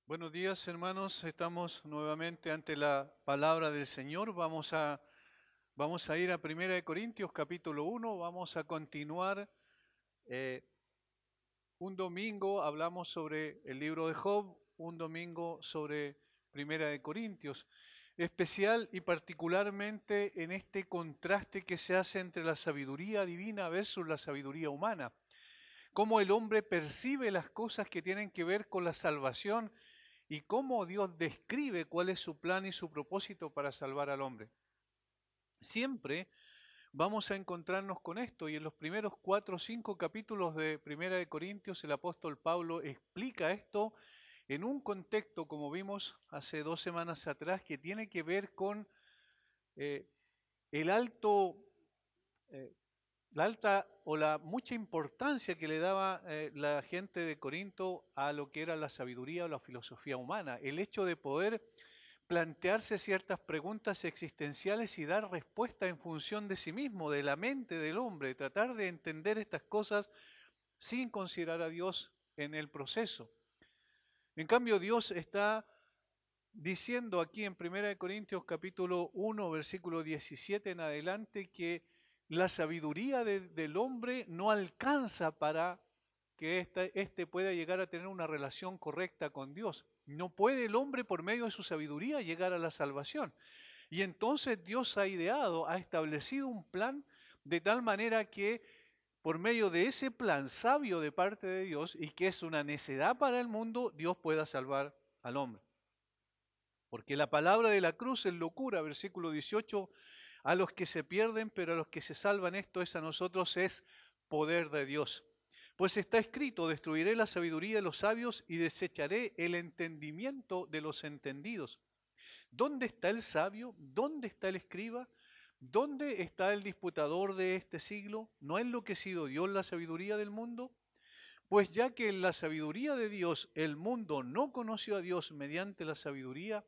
Buenos días, hermanos. Estamos nuevamente ante la palabra del Señor. Vamos a ir a Primera de Corintios capítulo 1. Vamos a continuar. eh, un domingo hablamos sobre el libro de Job, un domingo sobre Primera de Corintios. Especial y particularmente en este contraste que se hace entre la sabiduría divina versus la sabiduría humana. Cómo el hombre percibe las cosas que tienen que ver con la salvación y cómo Dios describe cuál es su plan y su propósito para salvar al hombre. Siempre vamos a encontrarnos con esto, y en los primeros 4 o 5 capítulos de Primera de Corintios el apóstol Pablo explica esto en un contexto, como vimos hace 2 semanas atrás, que tiene que ver con eh, el alto la alta o la mucha importancia que le daba la gente de Corinto a lo que era la sabiduría o la filosofía humana. El hecho de poder plantearse ciertas preguntas existenciales y dar respuesta en función de sí mismo, de la mente del hombre, tratar de entender estas cosas sin considerar a Dios en el proceso. En cambio, Dios está diciendo aquí en 1 Corintios capítulo 1, versículo 17 en adelante, que la sabiduría del hombre no alcanza para que éste pueda llegar a tener una relación correcta con Dios. No puede el hombre por medio de su sabiduría llegar a la salvación. Y entonces Dios ha ideado, ha establecido un plan de tal manera que por medio de ese plan sabio de parte de Dios, y que es una necedad para el mundo, Dios pueda salvar al hombre. Porque la palabra de la cruz es locura, versículo 18, a los que se pierden, pero a los que se salvan, esto es a nosotros, es poder de Dios. Pues está escrito: destruiré la sabiduría de los sabios y desecharé el entendimiento de los entendidos. ¿Dónde está el sabio? ¿Dónde está el escriba? ¿Dónde está el disputador de este siglo? ¿No ha enloquecido Dios la sabiduría del mundo? Pues ya que en la sabiduría de Dios el mundo no conoció a Dios mediante la sabiduría,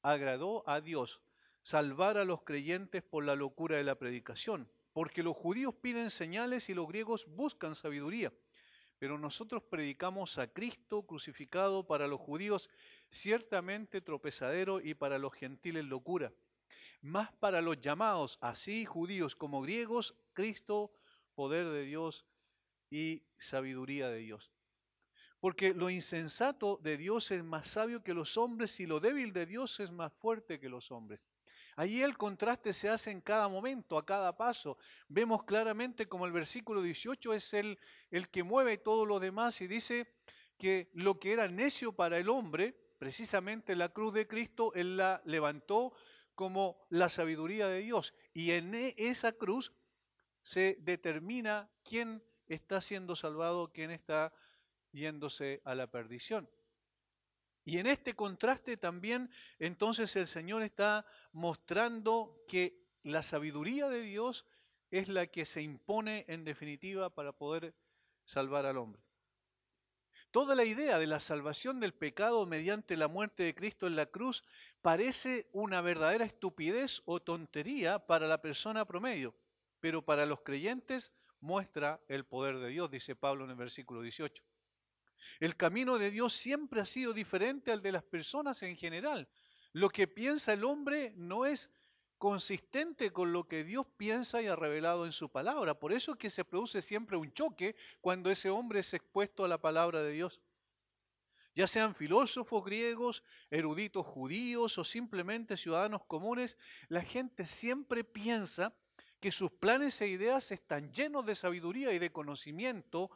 agradó a Dios salvar a los creyentes por la locura de la predicación, porque los judíos piden señales y los griegos buscan sabiduría. Pero nosotros predicamos a Cristo crucificado, para los judíos ciertamente tropezadero y para los gentiles locura. Mas para los llamados, así judíos como griegos, Cristo, poder de Dios y sabiduría de Dios. Porque lo insensato de Dios es más sabio que los hombres, y lo débil de Dios es más fuerte que los hombres. Allí el contraste se hace en cada momento, a cada paso. Vemos claramente como el versículo 18 es el que mueve todo lo demás, y dice que lo que era necio para el hombre, precisamente la cruz de Cristo, Él la levantó como la sabiduría de Dios. Y en esa cruz se determina quién está siendo salvado, quién está yéndose a la perdición. Y en este contraste también entonces el Señor está mostrando que la sabiduría de Dios es la que se impone en definitiva para poder salvar al hombre. Toda la idea de la salvación del pecado mediante la muerte de Cristo en la cruz parece una verdadera estupidez o tontería para la persona promedio, pero para los creyentes muestra el poder de Dios, dice Pablo en el versículo 18. El camino de Dios siempre ha sido diferente al de las personas en general. Lo que piensa el hombre no es consistente con lo que Dios piensa y ha revelado en su palabra. Por eso es que se produce siempre un choque cuando ese hombre es expuesto a la palabra de Dios. Ya sean filósofos griegos, eruditos judíos o simplemente ciudadanos comunes, la gente siempre piensa que sus planes e ideas están llenos de sabiduría y de conocimiento,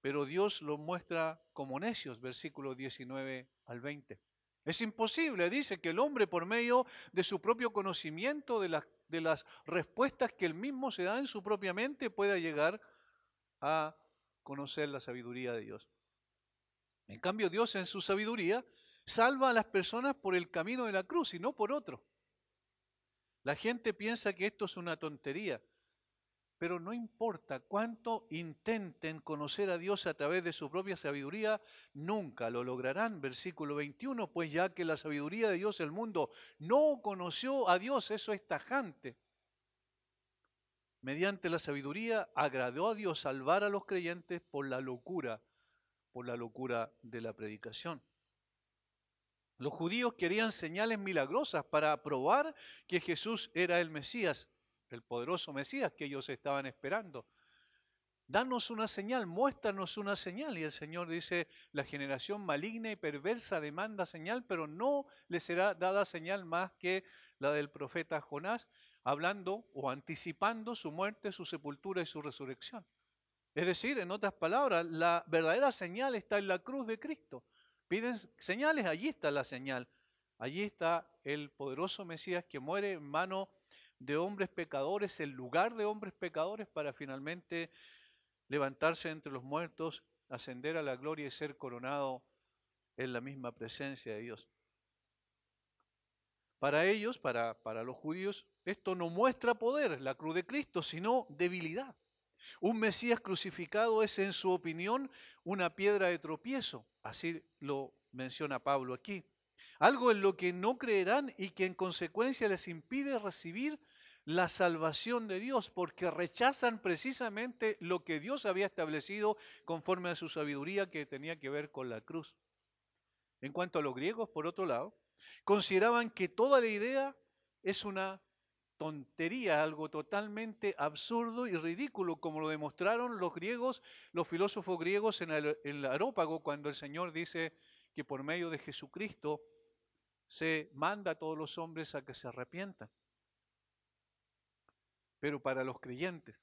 pero Dios los muestra como necios, versículos 19 al 20. Es imposible, dice, que el hombre por medio de su propio conocimiento, de las respuestas que él mismo se da en su propia mente, pueda llegar a conocer la sabiduría de Dios. En cambio, Dios en su sabiduría salva a las personas por el camino de la cruz y no por otro. La gente piensa que esto es una tontería, pero no importa cuánto intenten conocer a Dios a través de su propia sabiduría, nunca lo lograrán. Versículo 21, pues ya que la sabiduría de Dios el mundo no conoció a Dios, eso es tajante. Mediante la sabiduría agradó a Dios salvar a los creyentes por la locura de la predicación. Los judíos querían señales milagrosas para probar que Jesús era el Mesías, el poderoso Mesías que ellos estaban esperando. Danos una señal, muéstranos una señal. Y el Señor dice, la generación maligna y perversa demanda señal, pero no le será dada señal más que la del profeta Jonás, hablando o anticipando su muerte, su sepultura y su resurrección. Es decir, en otras palabras, la verdadera señal está en la cruz de Cristo. Piden señales, allí está la señal. Allí está el poderoso Mesías que muere en mano de hombres pecadores, en lugar de hombres pecadores, para finalmente levantarse entre los muertos, ascender a la gloria y ser coronado en la misma presencia de Dios. Para ellos, para los judíos, esto no muestra poder, la cruz de Cristo, sino debilidad. Un Mesías crucificado es, en su opinión, una piedra de tropiezo, así lo menciona Pablo aquí. Algo en lo que no creerán y que en consecuencia les impide recibir la salvación de Dios, porque rechazan precisamente lo que Dios había establecido conforme a su sabiduría, que tenía que ver con la cruz. En cuanto a los griegos, por otro lado, consideraban que toda la idea es una tontería, algo totalmente absurdo y ridículo, como lo demostraron los griegos, los filósofos griegos en el Areópago, cuando el Señor dice que por medio de Jesucristo se manda a todos los hombres a que se arrepientan. Pero para los creyentes,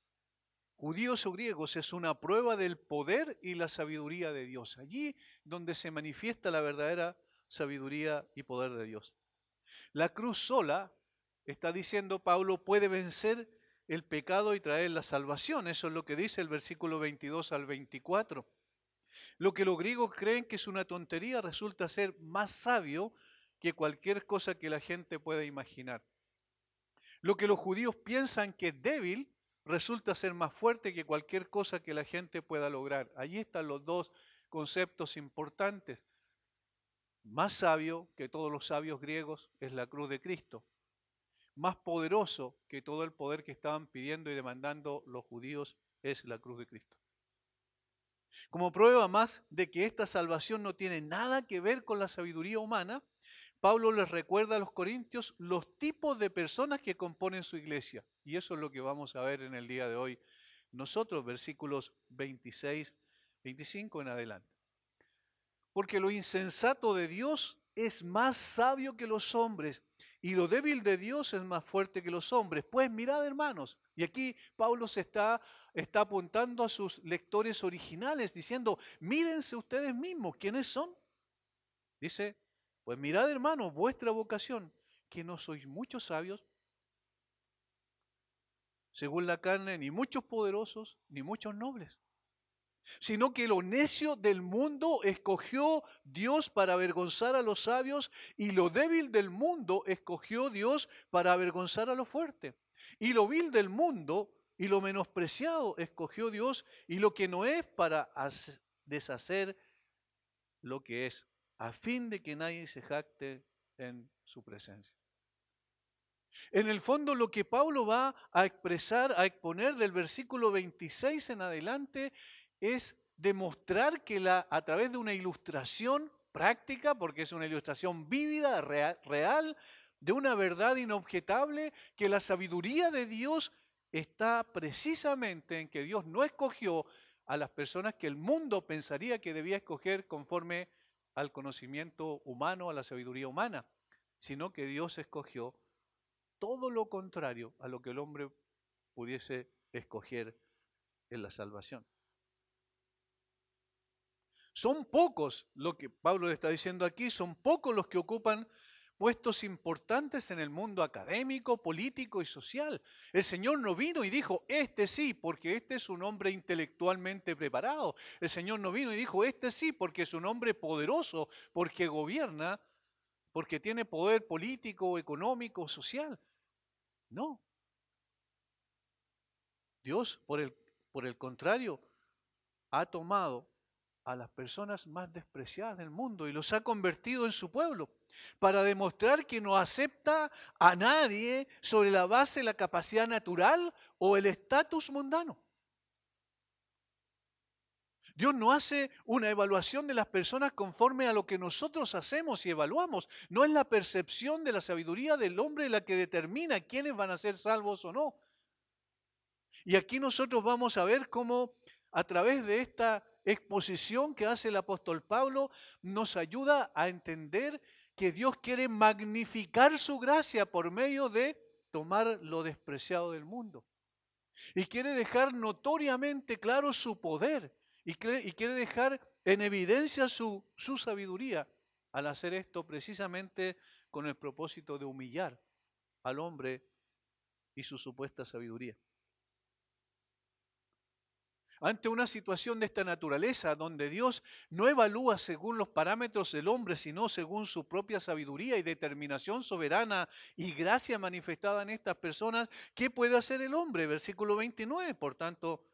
judíos o griegos, es una prueba del poder y la sabiduría de Dios. Allí donde se manifiesta la verdadera sabiduría y poder de Dios. La cruz sola, está diciendo Pablo, puede vencer el pecado y traer la salvación. Eso es lo que dice el versículo 22 al 24. Lo que los griegos creen que es una tontería resulta ser más sabio que cualquier cosa que la gente pueda imaginar. Lo que los judíos piensan que es débil resulta ser más fuerte que cualquier cosa que la gente pueda lograr. Allí están los dos conceptos importantes. Más sabio que todos los sabios griegos es la cruz de Cristo. Más poderoso que todo el poder que estaban pidiendo y demandando los judíos es la cruz de Cristo. Como prueba más de que esta salvación no tiene nada que ver con la sabiduría humana, Pablo les recuerda a los corintios los tipos de personas que componen su iglesia. Y eso es lo que vamos a ver en el día de hoy nosotros, versículos 26, 25 en adelante. Porque lo insensato de Dios es más sabio que los hombres, y lo débil de Dios es más fuerte que los hombres. Pues mirad, hermanos, y aquí Pablo está apuntando a sus lectores originales, diciendo, mírense ustedes mismos, ¿quiénes son? Dice, pues mirad, hermanos, vuestra vocación, que no sois muchos sabios, según la carne, ni muchos poderosos, ni muchos nobles, sino que lo necio del mundo escogió Dios para avergonzar a los sabios, y lo débil del mundo escogió Dios para avergonzar a lo fuerte. Y lo vil del mundo y lo menospreciado escogió Dios, y lo que no es, para deshacer lo que es, a fin de que nadie se jacte en su presencia. En el fondo, lo que Pablo va a expresar, a exponer del versículo 26 en adelante, es demostrar que a través de una ilustración práctica, porque es una ilustración vívida, real, de una verdad inobjetable, que la sabiduría de Dios está precisamente en que Dios no escogió a las personas que el mundo pensaría que debía escoger conforme al conocimiento humano, a la sabiduría humana, sino que Dios escogió todo lo contrario a lo que el hombre pudiese escoger en la salvación. Son pocos, lo que Pablo le está diciendo aquí, son pocos los que ocupan puestos importantes en el mundo académico, político y social. El Señor no vino y dijo, este sí, porque este es un hombre intelectualmente preparado. El Señor no vino y dijo, este sí, porque es un hombre poderoso, porque gobierna, porque tiene poder político, económico, social. No. Dios, por el contrario, ha tomado a las personas más despreciadas del mundo y los ha convertido en su pueblo, para demostrar que no acepta a nadie sobre la base de la capacidad natural o el estatus mundano. Dios no hace una evaluación de las personas conforme a lo que nosotros hacemos y evaluamos. No es la percepción de la sabiduría del hombre la que determina quiénes van a ser salvos o no. Y aquí nosotros vamos a ver cómo a través de esta exposición que hace el apóstol Pablo nos ayuda a entender que Dios quiere magnificar su gracia por medio de tomar lo despreciado del mundo. Y quiere dejar notoriamente claro su poder y quiere dejar en evidencia su sabiduría al hacer esto precisamente con el propósito de humillar al hombre y su supuesta sabiduría. Ante una situación de esta naturaleza, donde Dios no evalúa según los parámetros del hombre, sino según su propia sabiduría y determinación soberana y gracia manifestada en estas personas, ¿qué puede hacer el hombre? Versículo 29, por tanto,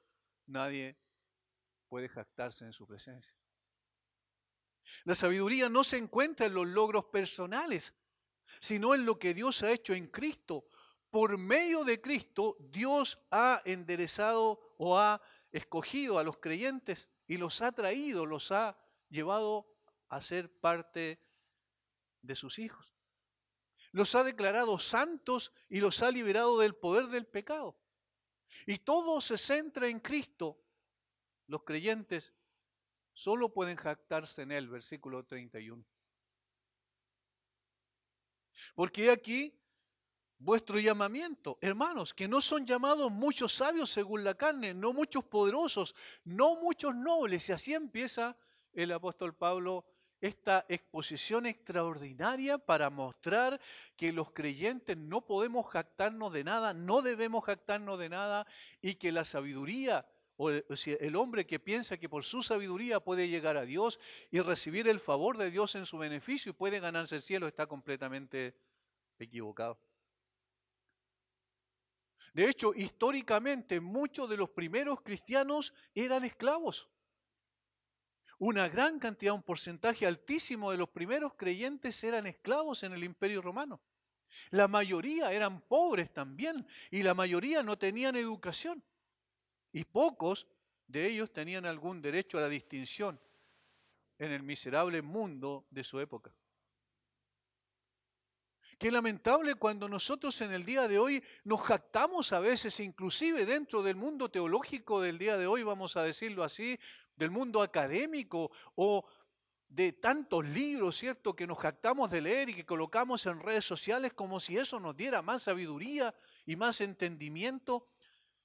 nadie puede jactarse en su presencia. La sabiduría no se encuentra en los logros personales, sino en lo que Dios ha hecho en Cristo. Por medio de Cristo, Dios ha enderezado o ha escogido a los creyentes y los ha traído, los ha llevado a ser parte de sus hijos. Los ha declarado santos y los ha liberado del poder del pecado. Y todo se centra en Cristo. Los creyentes solo pueden jactarse en Él, versículo 31. Porque aquí vuestro llamamiento, hermanos, que no son llamados muchos sabios según la carne, no muchos poderosos, no muchos nobles. Y así empieza el apóstol Pablo esta exposición extraordinaria para mostrar que los creyentes no podemos jactarnos de nada, no debemos jactarnos de nada, y que la sabiduría, o sea, el hombre que piensa que por su sabiduría puede llegar a Dios y recibir el favor de Dios en su beneficio y puede ganarse el cielo, está completamente equivocado. De hecho, históricamente muchos de los primeros cristianos eran esclavos. Una gran cantidad, un porcentaje altísimo de los primeros creyentes eran esclavos en el Imperio Romano. La mayoría eran pobres también y la mayoría no tenían educación. Y pocos de ellos tenían algún derecho a la distinción en el miserable mundo de su época. Qué lamentable cuando nosotros en el día de hoy nos jactamos a veces, inclusive dentro del mundo teológico del día de hoy, vamos a decirlo así, del mundo académico o de tantos libros, ¿cierto?, que nos jactamos de leer y que colocamos en redes sociales como si eso nos diera más sabiduría y más entendimiento.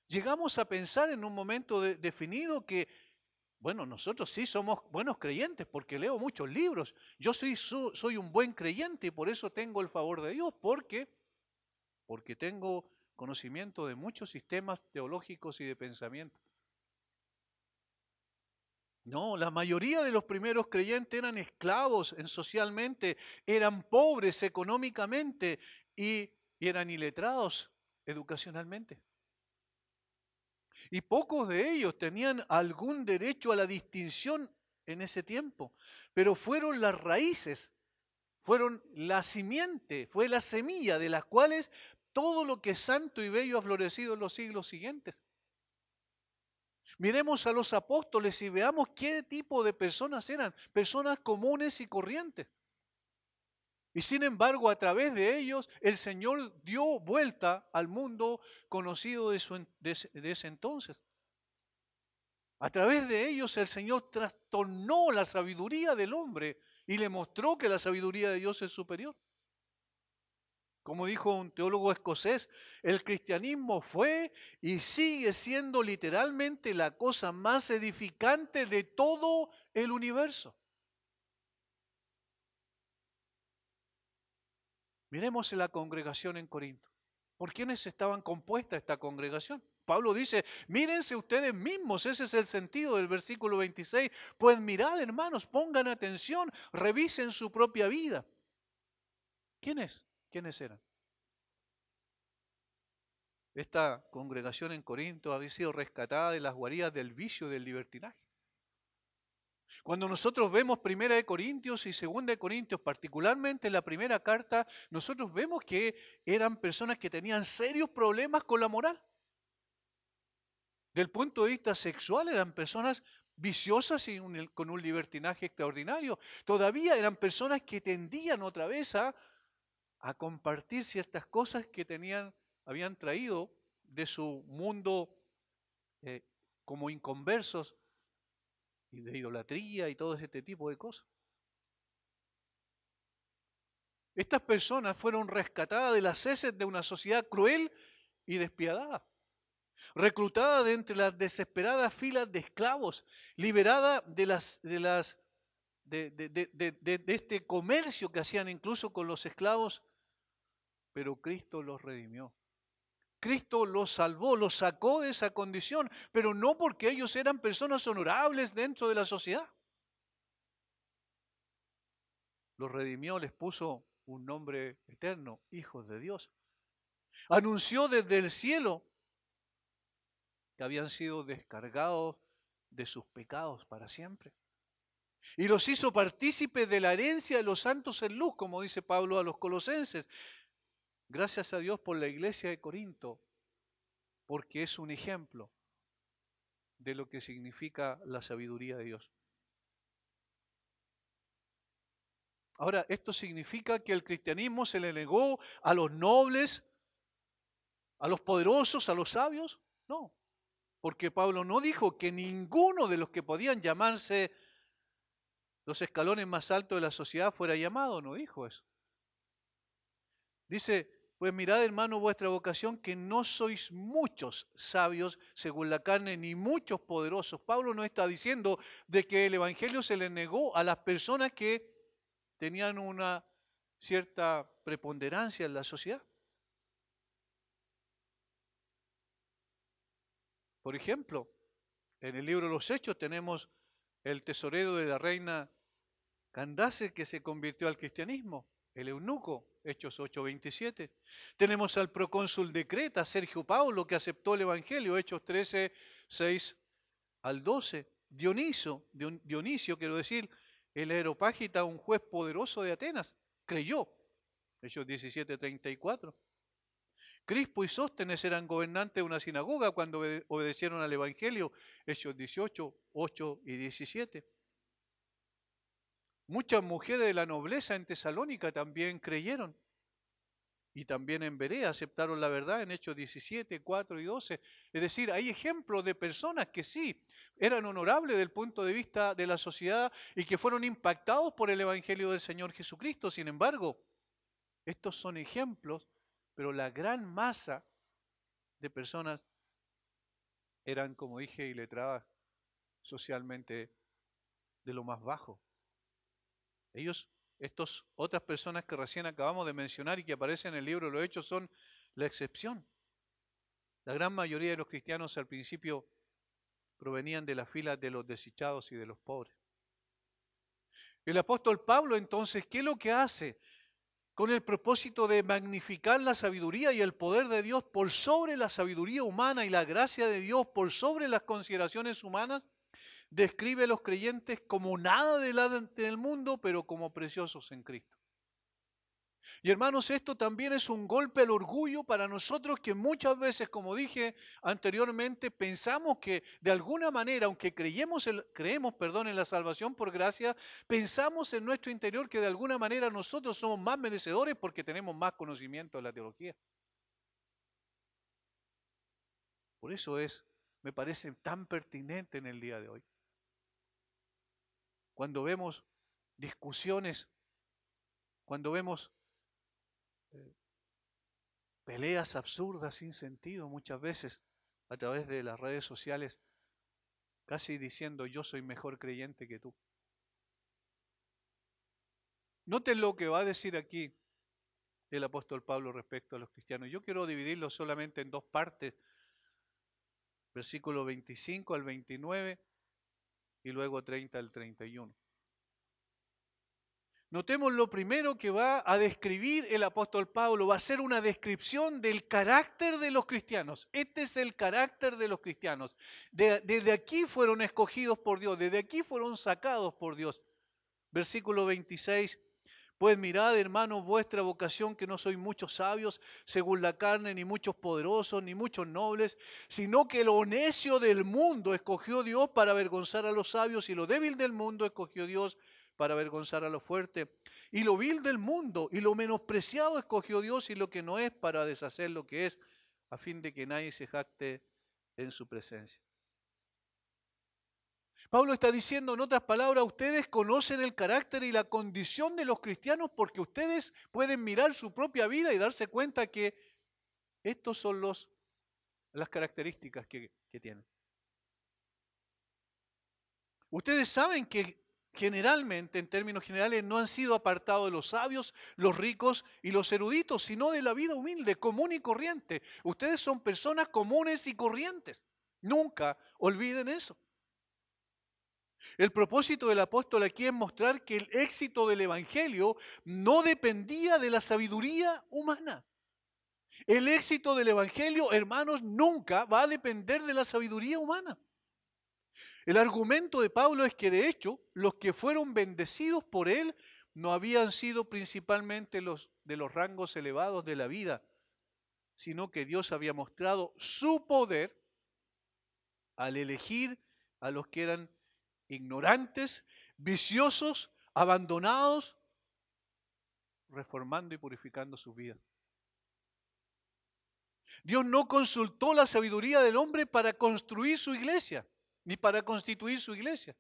Llegamos a pensar en un momento definido que, bueno, nosotros sí somos buenos creyentes porque leo muchos libros. Yo soy un buen creyente y por eso tengo el favor de Dios, porque tengo conocimiento de muchos sistemas teológicos y de pensamiento. No, la mayoría de los primeros creyentes eran esclavos socialmente, eran pobres económicamente y eran iletrados educacionalmente. Y pocos de ellos tenían algún derecho a la distinción en ese tiempo, pero fueron las raíces, fueron la simiente, fue la semilla de las cuales todo lo que es santo y bello ha florecido en los siglos siguientes. Miremos a los apóstoles y veamos qué tipo de personas eran, personas comunes y corrientes. Y sin embargo, a través de ellos, el Señor dio vuelta al mundo conocido de ese entonces. A través de ellos, el Señor trastornó la sabiduría del hombre y le mostró que la sabiduría de Dios es superior. Como dijo un teólogo escocés, el cristianismo fue y sigue siendo literalmente la cosa más edificante de todo el universo. Miremos en la congregación en Corinto. ¿Por quiénes estaban compuesta esta congregación? Pablo dice, mírense ustedes mismos, ese es el sentido del versículo 26. Pues mirad, hermanos, pongan atención, revisen su propia vida. ¿Quiénes eran? Esta congregación en Corinto había sido rescatada de las guaridas del vicio y del libertinaje. Cuando nosotros vemos 1 de Corintios y 2 de Corintios, particularmente la primera carta, nosotros vemos que eran personas que tenían serios problemas con la moral. Del punto de vista sexual eran personas viciosas y con un libertinaje extraordinario. Todavía eran personas que tendían otra vez a compartir ciertas cosas que habían traído de su mundo eh, como inconversos y de idolatría y todo este tipo de cosas. Estas personas fueron rescatadas de las heces de una sociedad cruel y despiadada, reclutada de entre las desesperadas filas de esclavos, liberada de este comercio que hacían incluso con los esclavos, pero Cristo los redimió. Cristo los salvó, los sacó de esa condición, pero no porque ellos eran personas honorables dentro de la sociedad. Los redimió, les puso un nombre eterno, hijos de Dios. Anunció desde el cielo que habían sido descargados de sus pecados para siempre. Y los hizo partícipes de la herencia de los santos en luz, como dice Pablo a los colosenses. Gracias a Dios por la iglesia de Corinto, porque es un ejemplo de lo que significa la sabiduría de Dios. Ahora, ¿esto significa que el cristianismo se le negó a los nobles, a los poderosos, a los sabios? No, porque Pablo no dijo que ninguno de los que podían llamarse los escalones más altos de la sociedad fuera llamado, no dijo eso. Dice, pues mirad, hermano, vuestra vocación, que no sois muchos sabios según la carne, ni muchos poderosos. Pablo no está diciendo de que el evangelio se le negó a las personas que tenían una cierta preponderancia en la sociedad. Por ejemplo, en el libro de los Hechos tenemos el tesorero de la reina Candace que se convirtió al cristianismo, el eunuco, Hechos 8:27. Tenemos al procónsul de Creta, Sergio Paulo, que aceptó el evangelio, Hechos 13:6 al 12. Dionisio, quiero decir, el Areópagita, un juez poderoso de Atenas, creyó, Hechos 17:34. Crispo y Sóstenes eran gobernantes de una sinagoga cuando obedecieron al evangelio, Hechos 18:8 y 17. Muchas mujeres de la nobleza en Tesalónica también creyeron. Y también en Berea aceptaron la verdad en Hechos 17, 4 y 12. Es decir, hay ejemplos de personas que sí, eran honorables desde el punto de vista de la sociedad y que fueron impactados por el Evangelio del Señor Jesucristo. Sin embargo, estos son ejemplos, pero la gran masa de personas eran, como dije, iletradas socialmente de lo más bajo. Estas otras personas que recién acabamos de mencionar y que aparecen en el libro de los Hechos son la excepción. La gran mayoría de los cristianos al principio provenían de las filas de los desdichados y de los pobres. El apóstol Pablo entonces, ¿qué es lo que hace? Con el propósito de magnificar la sabiduría y el poder de Dios por sobre la sabiduría humana y la gracia de Dios por sobre las consideraciones humanas, describe a los creyentes como nada delante del mundo, pero como preciosos en Cristo. Y hermanos, esto también es un golpe al orgullo para nosotros que muchas veces, como dije anteriormente, pensamos que de alguna manera, aunque creemos en la salvación por gracia, pensamos en nuestro interior que de alguna manera nosotros somos más merecedores porque tenemos más conocimiento de la teología. Por eso me parece tan pertinente en el día de hoy. Cuando vemos discusiones, cuando vemos peleas absurdas sin sentido muchas veces a través de las redes sociales, casi diciendo yo soy mejor creyente que tú. Noten lo que va a decir aquí el apóstol Pablo respecto a los cristianos. Yo quiero dividirlo solamente en dos partes, versículo 25 al 29 y luego 30 al 31. Notemos lo primero que va a describir el apóstol Pablo, va a ser una descripción del carácter de los cristianos. Este es el carácter de los cristianos. Desde aquí fueron escogidos por Dios, desde aquí fueron sacados por Dios. Versículo 26, Pues mirad, hermanos, vuestra vocación, que no sois muchos sabios según la carne, ni muchos poderosos, ni muchos nobles, sino que lo necio del mundo escogió Dios para avergonzar a los sabios, y lo débil del mundo escogió Dios para avergonzar a lo fuerte. Y lo vil del mundo y lo menospreciado escogió Dios, y lo que no es, para deshacer lo que es, a fin de que nadie se jacte en su presencia. Pablo está diciendo, en otras palabras, ustedes conocen el carácter y la condición de los cristianos porque ustedes pueden mirar su propia vida y darse cuenta que estos son las características que tienen. Ustedes saben que generalmente, en términos generales, no han sido apartados de los sabios, los ricos y los eruditos, sino de la vida humilde, común y corriente. Ustedes son personas comunes y corrientes. Nunca olviden eso. El propósito del apóstol aquí es mostrar que el éxito del evangelio no dependía de la sabiduría humana. El éxito del evangelio, hermanos, nunca va a depender de la sabiduría humana. El argumento de Pablo es que, de hecho, los que fueron bendecidos por él no habían sido principalmente los de los rangos elevados de la vida, sino que Dios había mostrado su poder al elegir a los que eran ignorantes, viciosos, abandonados, reformando y purificando sus vidas. Dios no consultó la sabiduría del hombre para construir su iglesia, ni para constituir su iglesia.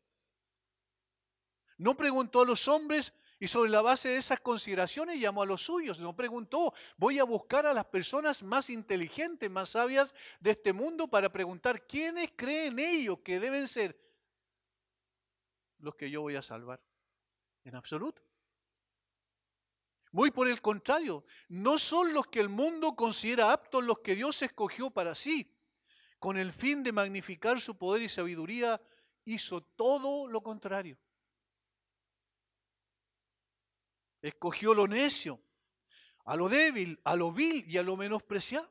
No preguntó a los hombres y sobre la base de esas consideraciones llamó a los suyos. No preguntó, voy a buscar a las personas más inteligentes, más sabias de este mundo para preguntar quiénes creen ellos que deben ser los que yo voy a salvar. En absoluto. Muy por el contrario, no son los que el mundo considera aptos los que Dios escogió para sí. Con el fin de magnificar su poder y sabiduría, hizo todo lo contrario. Escogió lo necio, a lo débil, a lo vil y a lo menospreciado.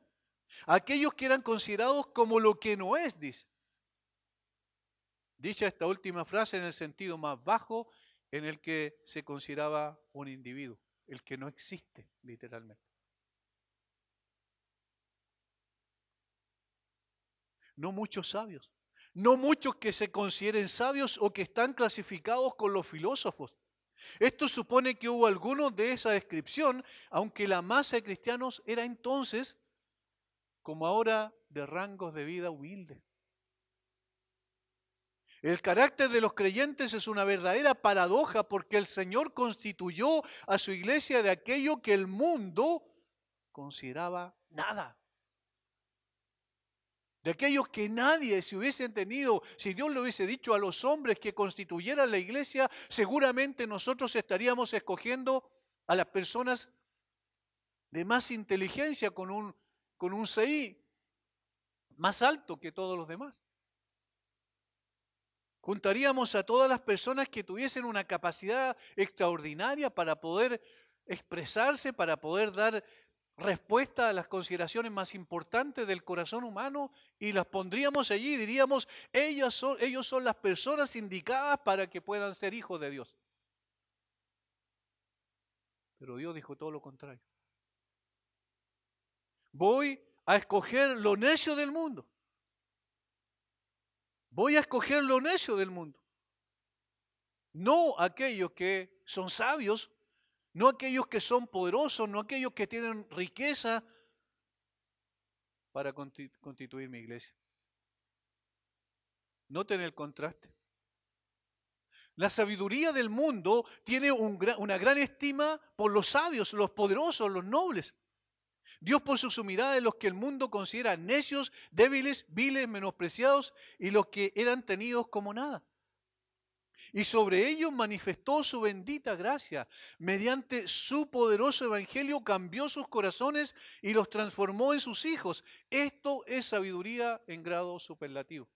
Aquellos que eran considerados como lo que no es, dice. Dicha esta última frase en el sentido más bajo en el que se consideraba un individuo, el que no existe, literalmente. No muchos sabios, no muchos que se consideren sabios o que están clasificados con los filósofos. Esto supone que hubo algunos de esa descripción, aunque la masa de cristianos era entonces, como ahora, de rangos de vida humildes. El carácter de los creyentes es una verdadera paradoja porque el Señor constituyó a su iglesia de aquello que el mundo consideraba nada. De aquellos que nadie se hubiese entendido, si Dios le hubiese dicho a los hombres que constituyeran la iglesia, seguramente nosotros estaríamos escogiendo a las personas de más inteligencia con un CI más alto que todos los demás. Juntaríamos a todas las personas que tuviesen una capacidad extraordinaria para poder expresarse, para poder dar respuesta a las consideraciones más importantes del corazón humano y las pondríamos allí y diríamos, ellos son las personas indicadas para que puedan ser hijos de Dios. Pero Dios dijo todo lo contrario. Voy a escoger lo necio del mundo. Voy a escoger lo necio del mundo. No aquellos que son sabios, no aquellos que son poderosos, no aquellos que tienen riqueza para constituir mi iglesia. Noten el contraste. La sabiduría del mundo tiene una gran estima por los sabios, los poderosos, los nobles. Dios puso su mirada en los que el mundo considera necios, débiles, viles, menospreciados y los que eran tenidos como nada. Y sobre ellos manifestó su bendita gracia. Mediante su poderoso evangelio cambió sus corazones y los transformó en sus hijos. Esto es sabiduría en grado superlativo.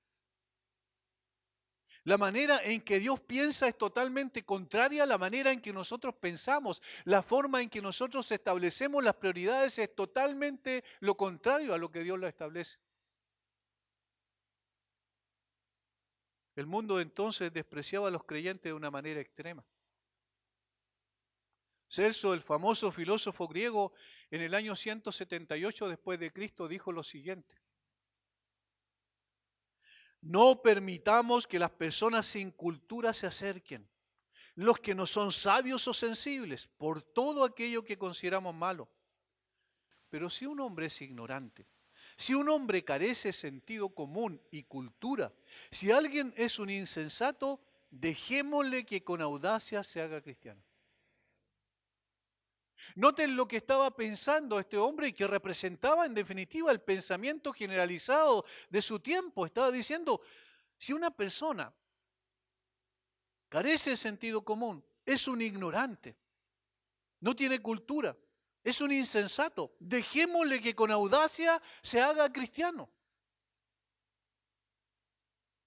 La manera en que Dios piensa es totalmente contraria a la manera en que nosotros pensamos. La forma en que nosotros establecemos las prioridades es totalmente lo contrario a lo que Dios la establece. El mundo entonces despreciaba a los creyentes de una manera extrema. Celso, el famoso filósofo griego, en el año 178 después de Cristo dijo lo siguiente: no permitamos que las personas sin cultura se acerquen, los que no son sabios o sensibles, por todo aquello que consideramos malo. Pero si un hombre es ignorante, si un hombre carece de sentido común y cultura, si alguien es un insensato, dejémosle que con audacia se haga cristiano. Noten lo que estaba pensando este hombre y que representaba en definitiva el pensamiento generalizado de su tiempo. Estaba diciendo, si una persona carece de sentido común, es un ignorante, no tiene cultura, es un insensato, dejémosle que con audacia se haga cristiano.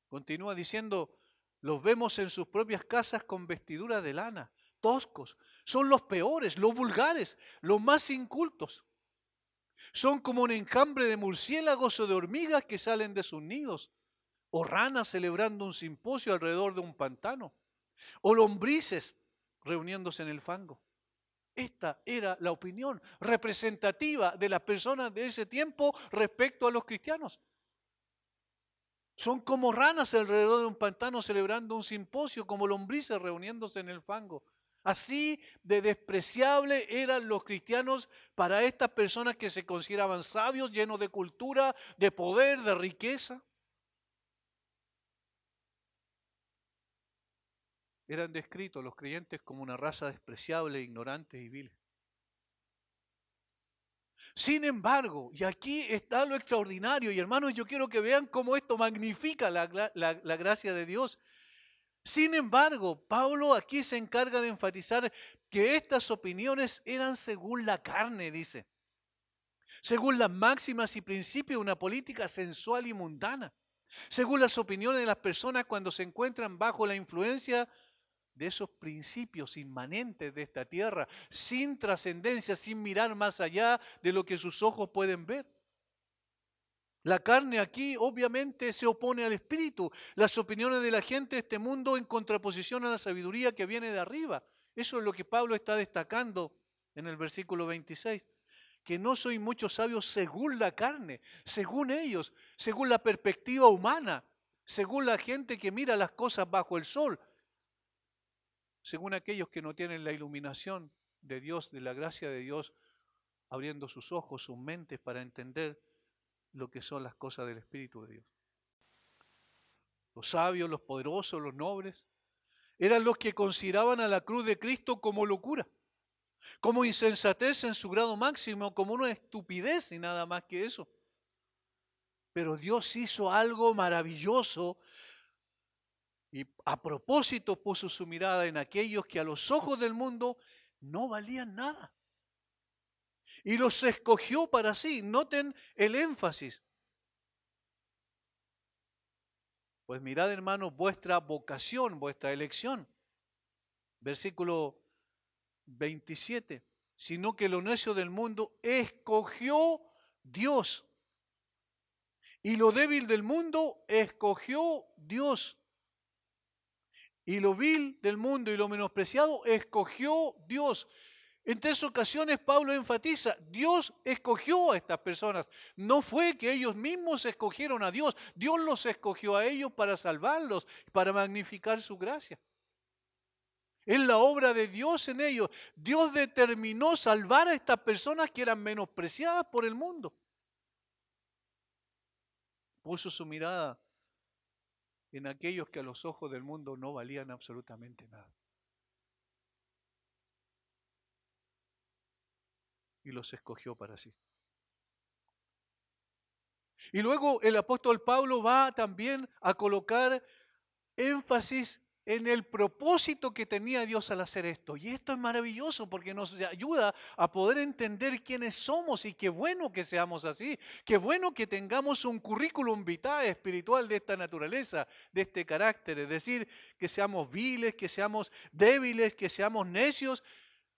Continúa diciendo, los vemos en sus propias casas con vestiduras de lana, toscos, son los peores, los vulgares, los más incultos. Son como un enjambre de murciélagos o de hormigas que salen de sus nidos, o ranas celebrando un simposio alrededor de un pantano, o lombrices reuniéndose en el fango. Esta era la opinión representativa de las personas de ese tiempo respecto a los cristianos. Son como ranas alrededor de un pantano celebrando un simposio, como lombrices reuniéndose en el fango. Así de despreciable eran los cristianos para estas personas que se consideraban sabios, llenos de cultura, de poder, de riqueza. Eran descritos los creyentes como una raza despreciable, ignorante y vil. Sin embargo, y aquí está lo extraordinario, y hermanos, yo quiero que vean cómo esto magnifica la gracia de Dios. Sin embargo, Pablo aquí se encarga de enfatizar que estas opiniones eran según la carne, dice, según las máximas y principios de una política sensual y mundana, según las opiniones de las personas cuando se encuentran bajo la influencia de esos principios inmanentes de esta tierra, sin trascendencia, sin mirar más allá de lo que sus ojos pueden ver. La carne aquí obviamente se opone al espíritu, las opiniones de la gente de este mundo en contraposición a la sabiduría que viene de arriba. Eso es lo que Pablo está destacando en el versículo 26. Que no soy muchos sabios según la carne, según ellos, según la perspectiva humana, según la gente que mira las cosas bajo el sol, según aquellos que no tienen la iluminación de Dios, de la gracia de Dios, abriendo sus ojos, sus mentes para entender lo que son las cosas del Espíritu de Dios. Los sabios, los poderosos, los nobles, eran los que consideraban a la cruz de Cristo como locura, como insensatez en su grado máximo, como una estupidez y nada más que eso. Pero Dios hizo algo maravilloso y a propósito puso su mirada en aquellos que a los ojos del mundo no valían nada. Y los escogió para sí. Noten el énfasis. Pues mirad, hermanos, vuestra vocación, vuestra elección. Versículo 27. Sino que lo necio del mundo escogió Dios. Y lo débil del mundo escogió Dios. Y lo vil del mundo y lo menospreciado escogió Dios. En 3 ocasiones Pablo enfatiza, Dios escogió a estas personas. No fue que ellos mismos escogieron a Dios. Dios los escogió a ellos para salvarlos, para magnificar su gracia. Es la obra de Dios en ellos. Dios determinó salvar a estas personas que eran menospreciadas por el mundo. Puso su mirada en aquellos que a los ojos del mundo no valían absolutamente nada. Y los escogió para sí. Y luego el apóstol Pablo va también a colocar énfasis en el propósito que tenía Dios al hacer esto. Y esto es maravilloso porque nos ayuda a poder entender quiénes somos y qué bueno que seamos así. Qué bueno que tengamos un currículum vitae espiritual de esta naturaleza, de este carácter. Es decir, que seamos viles, que seamos débiles, que seamos necios,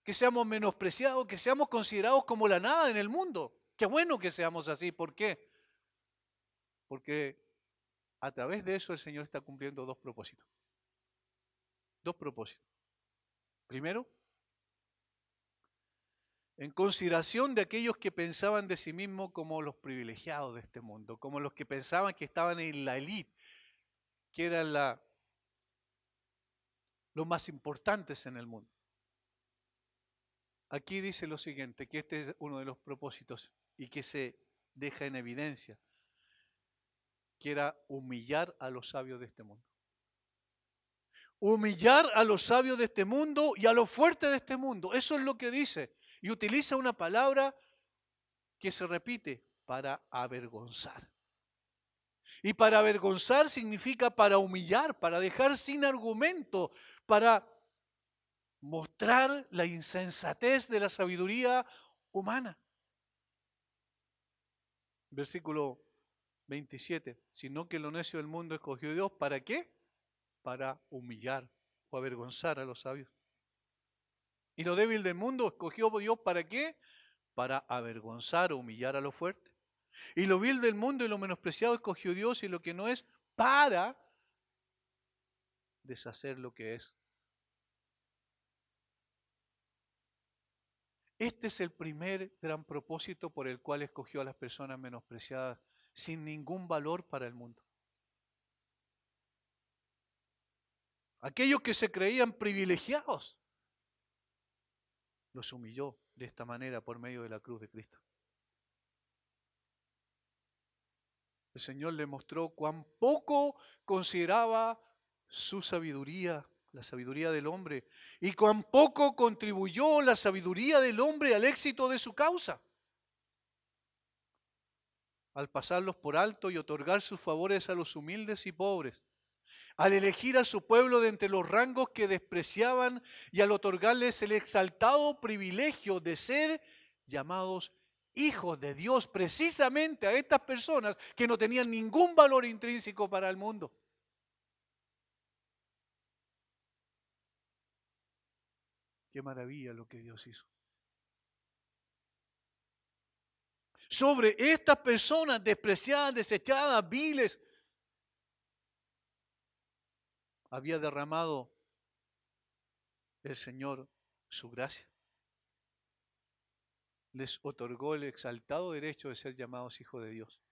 que seamos menospreciados, que seamos considerados como la nada en el mundo. Qué bueno que seamos así. ¿Por qué? Porque a través de eso el Señor está cumpliendo dos propósitos. Dos propósitos. Primero, en consideración de aquellos que pensaban de sí mismos como los privilegiados de este mundo, como los que pensaban que estaban en la élite, que eran los más importantes en el mundo. Aquí dice lo siguiente, que este es uno de los propósitos y que se deja en evidencia, que era humillar a los sabios de este mundo. Humillar a los sabios de este mundo y a los fuertes de este mundo. Eso es lo que dice. Y utiliza una palabra que se repite, para avergonzar. Y para avergonzar significa para humillar, para dejar sin argumento, para mostrar la insensatez de la sabiduría humana. Versículo 27. Sino que lo necio del mundo escogió Dios, ¿para qué? Para humillar o avergonzar a los sabios. Y lo débil del mundo escogió Dios, ¿para qué? Para avergonzar o humillar a lo fuerte. Y lo vil del mundo y lo menospreciado escogió Dios, y lo que no es, para deshacer lo que es. Este es el primer gran propósito por el cual escogió a las personas menospreciadas, sin ningún valor para el mundo. Aquellos que se creían privilegiados, los humilló de esta manera por medio de la cruz de Cristo. El Señor le mostró cuán poco consideraba su sabiduría, la sabiduría del hombre, y cuán poco contribuyó la sabiduría del hombre al éxito de su causa. Al pasarlos por alto y otorgar sus favores a los humildes y pobres, al elegir a su pueblo de entre los rangos que despreciaban y al otorgarles el exaltado privilegio de ser llamados hijos de Dios, precisamente a estas personas que no tenían ningún valor intrínseco para el mundo. Qué maravilla lo que Dios hizo. Sobre estas personas despreciadas, desechadas, viles, había derramado el Señor su gracia. Les otorgó el exaltado derecho de ser llamados hijos de Dios.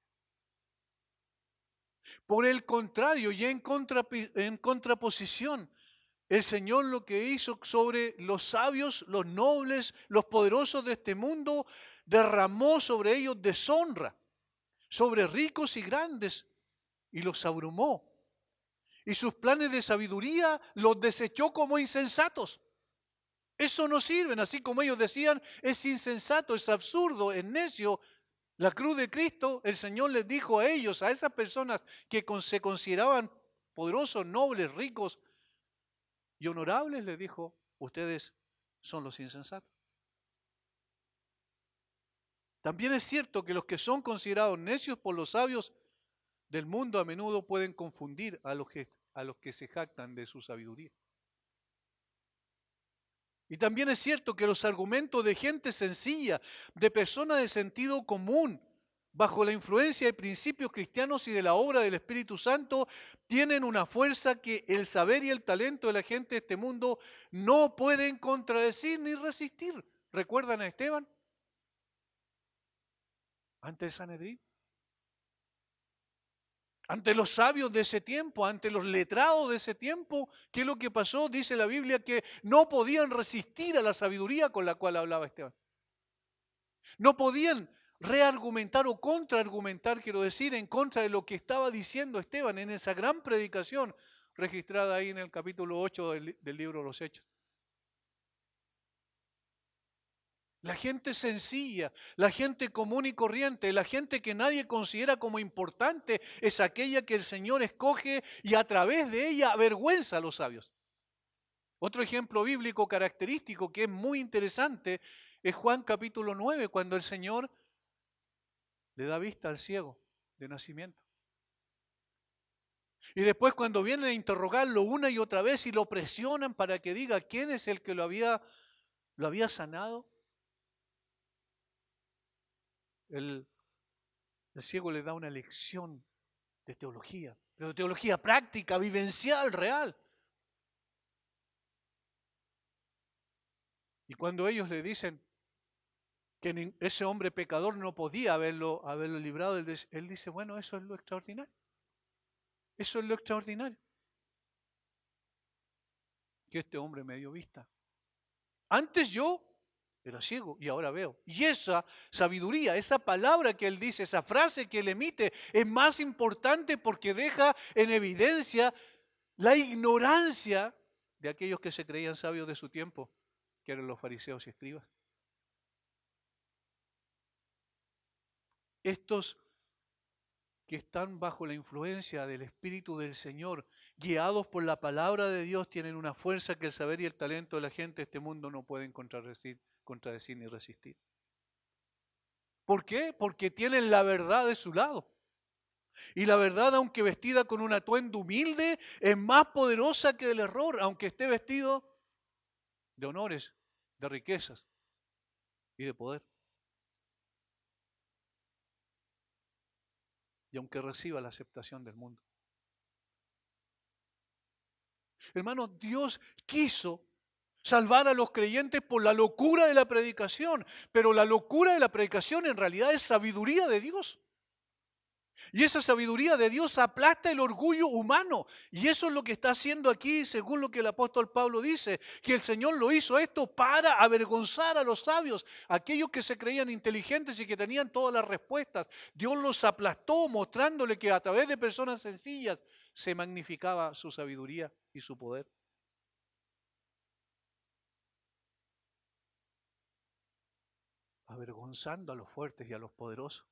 Por el contrario, y en contraposición, el Señor lo que hizo sobre los sabios, los nobles, los poderosos de este mundo, derramó sobre ellos deshonra, sobre ricos y grandes, y los abrumó. Y sus planes de sabiduría los desechó como insensatos. Eso no sirve, así como ellos decían, es insensato, es absurdo, es necio. La cruz de Cristo, el Señor les dijo a ellos, a esas personas que se consideraban poderosos, nobles, ricos y honorables, les dijo, ustedes son los insensatos. También es cierto que los que son considerados necios por los sabios del mundo a menudo pueden confundir a los que se jactan de su sabiduría. Y también es cierto que los argumentos de gente sencilla, de personas de sentido común, bajo la influencia de principios cristianos y de la obra del Espíritu Santo, tienen una fuerza que el saber y el talento de la gente de este mundo no pueden contradecir ni resistir. ¿Recuerdan a Esteban? Ante el Sanedrín. Ante los sabios de ese tiempo, ante los letrados de ese tiempo, ¿qué es lo que pasó? Dice la Biblia que no podían resistir a la sabiduría con la cual hablaba Esteban. No podían reargumentar o contraargumentar, quiero decir, en contra de lo que estaba diciendo Esteban en esa gran predicación registrada ahí en el capítulo 8 del libro de los Hechos. La gente sencilla, la gente común y corriente, la gente que nadie considera como importante, es aquella que el Señor escoge y a través de ella avergüenza a los sabios. Otro ejemplo bíblico característico que es muy interesante es Juan capítulo 9, cuando el Señor le da vista al ciego de nacimiento. Y después cuando vienen a interrogarlo una y otra vez y lo presionan para que diga quién es el que lo había sanado, el ciego le da una lección de teología, pero de teología práctica, vivencial, real. Y cuando ellos le dicen, que ese hombre pecador no podía haberlo librado. Él dice, bueno, eso es lo extraordinario. Eso es lo extraordinario. Que este hombre me dio vista. Antes yo era ciego y ahora veo. Y esa sabiduría, esa palabra que él dice, esa frase que él emite, es más importante porque deja en evidencia la ignorancia de aquellos que se creían sabios de su tiempo, que eran los fariseos y escribas. Estos que están bajo la influencia del Espíritu del Señor, guiados por la palabra de Dios, tienen una fuerza que el saber y el talento de la gente de este mundo no pueden contradecir ni resistir. ¿Por qué? Porque tienen la verdad de su lado. Y la verdad, aunque vestida con un atuendo humilde, es más poderosa que el error, aunque esté vestido de honores, de riquezas y de poder. Y aunque reciba la aceptación del mundo. Hermano, Dios quiso salvar a los creyentes por la locura de la predicación, pero la locura de la predicación en realidad es sabiduría de Dios. Y esa sabiduría de Dios aplasta el orgullo humano. Y eso es lo que está haciendo aquí, según lo que el apóstol Pablo dice, que el Señor lo hizo esto para avergonzar a los sabios, aquellos que se creían inteligentes y que tenían todas las respuestas. Dios los aplastó, mostrándole que a través de personas sencillas se magnificaba su sabiduría y su poder. Avergonzando a los fuertes y a los poderosos.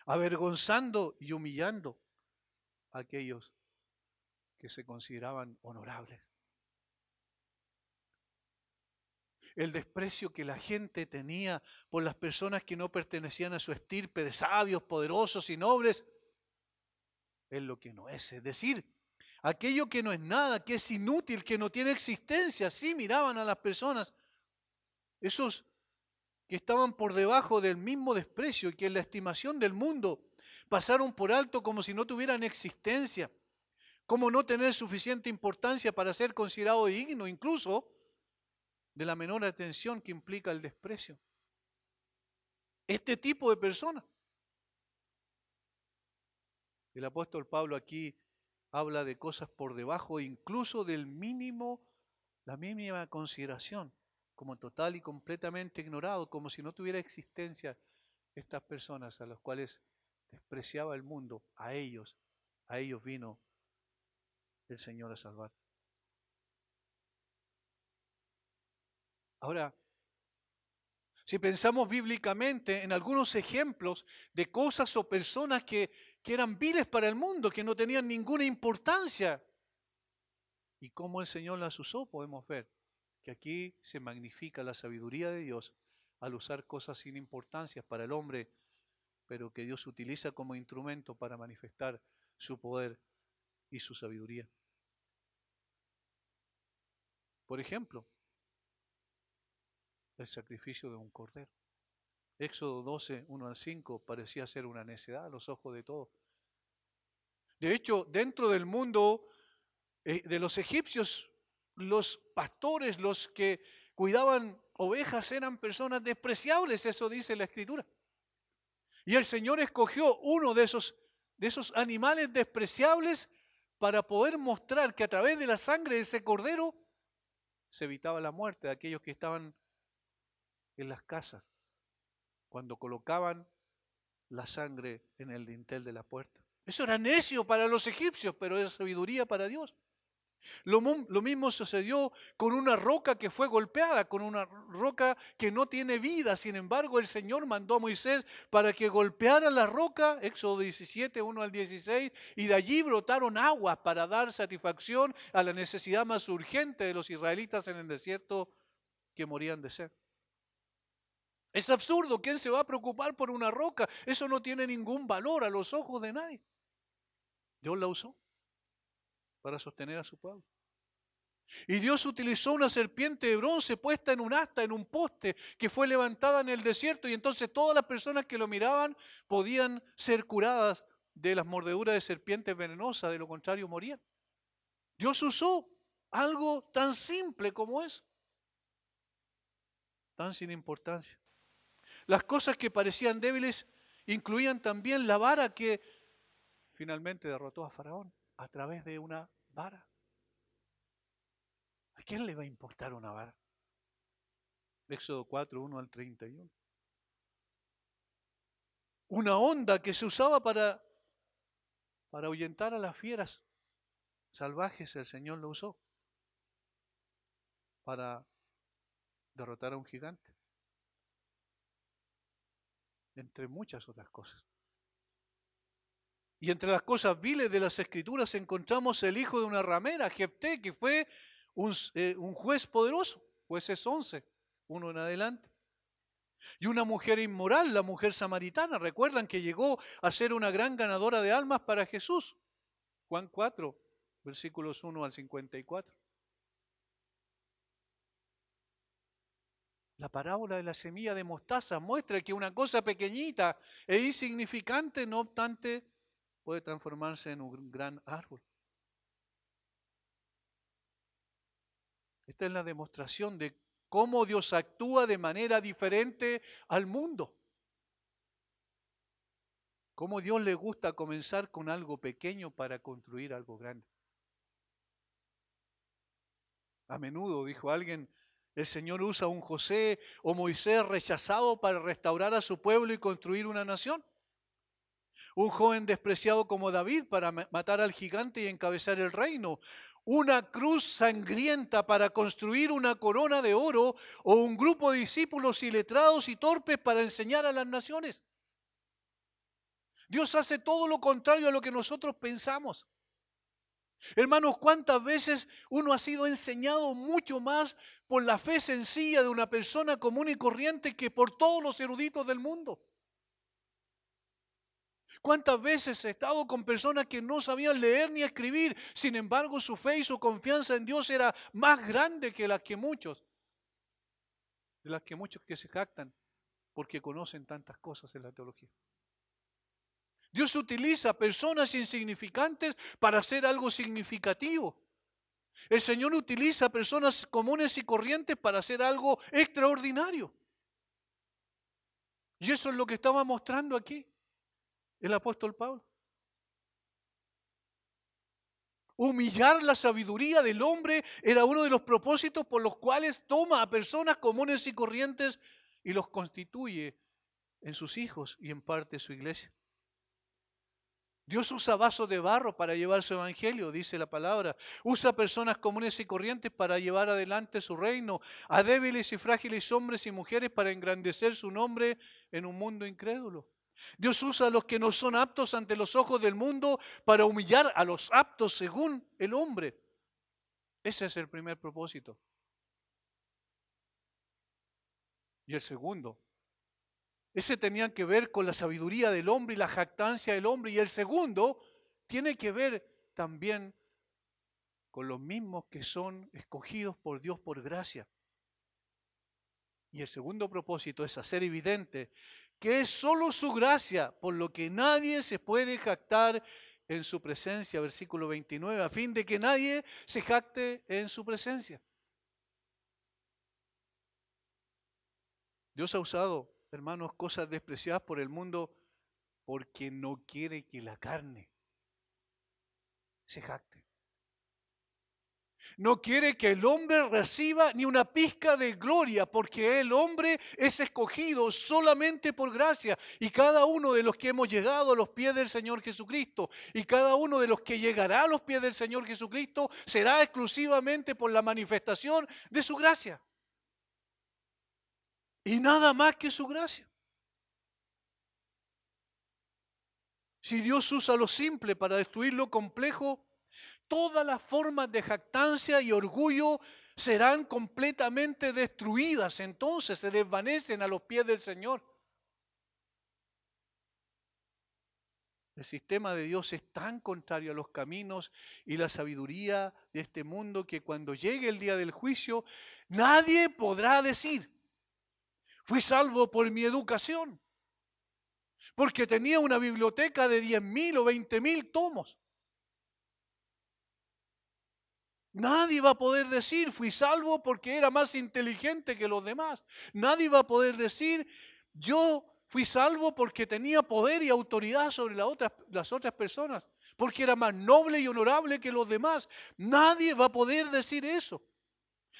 Avergonzando y humillando a aquellos que se consideraban honorables. El desprecio que la gente tenía por las personas que no pertenecían a su estirpe de sabios, poderosos y nobles, es lo que no es. Es decir, aquello que no es nada, que es inútil, que no tiene existencia, así miraban a las personas. Esos que estaban por debajo del mismo desprecio y que en la estimación del mundo pasaron por alto como si no tuvieran existencia, como no tener suficiente importancia para ser considerado digno, incluso de la menor atención que implica el desprecio. Este tipo de personas. El apóstol Pablo aquí habla de cosas por debajo incluso del mínimo, la mínima consideración, como total y completamente ignorado, como si no tuviera existencia estas personas a las cuales despreciaba el mundo. A ellos vino el Señor a salvar. Ahora, si pensamos bíblicamente en algunos ejemplos de cosas o personas que eran viles para el mundo, que no tenían ninguna importancia, y cómo el Señor las usó, podemos ver que aquí se magnifica la sabiduría de Dios al usar cosas sin importancia para el hombre, pero que Dios utiliza como instrumento para manifestar su poder y su sabiduría. Por ejemplo, el sacrificio de un cordero. Éxodo 12, 1 al 5 parecía ser una necedad a los ojos de todos. De hecho, dentro del mundo de los egipcios, los pastores, los que cuidaban ovejas eran personas despreciables, eso dice la Escritura. Y el Señor escogió uno de esos animales despreciables para poder mostrar que a través de la sangre de ese cordero se evitaba la muerte de aquellos que estaban en las casas cuando colocaban la sangre en el dintel de la puerta. Eso era necio para los egipcios, pero era sabiduría para Dios. Lo mismo sucedió con una roca que fue golpeada, con una roca que no tiene vida. Sin embargo, el Señor mandó a Moisés para que golpeara la roca, Éxodo 17, 1 al 16, y de allí brotaron aguas para dar satisfacción a la necesidad más urgente de los israelitas en el desierto que morían de sed. Es absurdo, ¿quién se va a preocupar por una roca? Eso no tiene ningún valor a los ojos de nadie. Dios la usó para sostener a su pueblo. Y Dios utilizó una serpiente de bronce puesta en un asta, en un poste, que fue levantada en el desierto, y entonces todas las personas que lo miraban podían ser curadas de las mordeduras de serpientes venenosas, de lo contrario morían. Dios usó algo tan simple como eso, tan sin importancia. Las cosas que parecían débiles incluían también la vara que finalmente derrotó a Faraón a través de una vara. ¿A quién le va a importar una vara? Éxodo 4, 1 al 31. Una onda que se usaba para ahuyentar a las fieras salvajes, el Señor lo usó para derrotar a un gigante, entre muchas otras cosas. Y entre las cosas viles de las Escrituras encontramos el hijo de una ramera, Jefté, que fue un juez poderoso, Jueces 11, 1 en adelante. Y una mujer inmoral, la mujer samaritana, recuerdan que llegó a ser una gran ganadora de almas para Jesús. Juan 4, versículos 1 al 54. La parábola de la semilla de mostaza muestra que una cosa pequeñita e insignificante, no obstante, puede transformarse en un gran árbol. Esta es la demostración de cómo Dios actúa de manera diferente al mundo. Cómo Dios le gusta comenzar con algo pequeño para construir algo grande. A menudo, dijo alguien, el Señor usa a un José o Moisés rechazado para restaurar a su pueblo y construir una nación. Un joven despreciado como David para matar al gigante y encabezar el reino. Una cruz sangrienta para construir una corona de oro, o un grupo de discípulos iletrados y torpes para enseñar a las naciones. Dios hace todo lo contrario a lo que nosotros pensamos. Hermanos, ¿cuántas veces uno ha sido enseñado mucho más por la fe sencilla de una persona común y corriente que por todos los eruditos del mundo? ¿Cuántas veces he estado con personas que no sabían leer ni escribir? Sin embargo, su fe y su confianza en Dios era más grande que las que muchos que se jactan porque conocen tantas cosas en la teología. Dios utiliza personas insignificantes para hacer algo significativo. El Señor utiliza personas comunes y corrientes para hacer algo extraordinario. Y eso es lo que estaba mostrando aquí el apóstol Pablo. Humillar la sabiduría del hombre era uno de los propósitos por los cuales toma a personas comunes y corrientes y los constituye en sus hijos y en parte su iglesia. Dios usa vasos de barro para llevar su evangelio, dice la palabra. Usa personas comunes y corrientes para llevar adelante su reino. A débiles y frágiles hombres y mujeres para engrandecer su nombre en un mundo incrédulo. Dios usa a los que no son aptos ante los ojos del mundo para humillar a los aptos según el hombre. Ese es el primer propósito. Y el segundo, ese tenía que ver con la sabiduría del hombre y la jactancia del hombre. Y el segundo tiene que ver también con los mismos que son escogidos por Dios por gracia. Y el segundo propósito es hacer evidente que es solo su gracia, por lo que nadie se puede jactar en su presencia, versículo 29, a fin de que nadie se jacte en su presencia. Dios ha usado, hermanos, cosas despreciadas por el mundo porque no quiere que la carne se jacte. No quiere que el hombre reciba ni una pizca de gloria, porque el hombre es escogido solamente por gracia. Y cada uno de los que hemos llegado a los pies del Señor Jesucristo, y cada uno de los que llegará a los pies del Señor Jesucristo, será exclusivamente por la manifestación de su gracia. Y nada más que su gracia. Si Dios usa lo simple para destruir lo complejo, todas las formas de jactancia y orgullo serán completamente destruidas. Entonces se desvanecen a los pies del Señor. El sistema de Dios es tan contrario a los caminos y la sabiduría de este mundo que cuando llegue el día del juicio, nadie podrá decir: fui salvo por mi educación, porque tenía una biblioteca de 10.000 o 20.000 tomos. Nadie va a poder decir: fui salvo porque era más inteligente que los demás. Nadie va a poder decir: Yo fui salvo porque tenía poder y autoridad sobre las otras personas, porque era más noble y honorable que los demás. Nadie va a poder decir eso.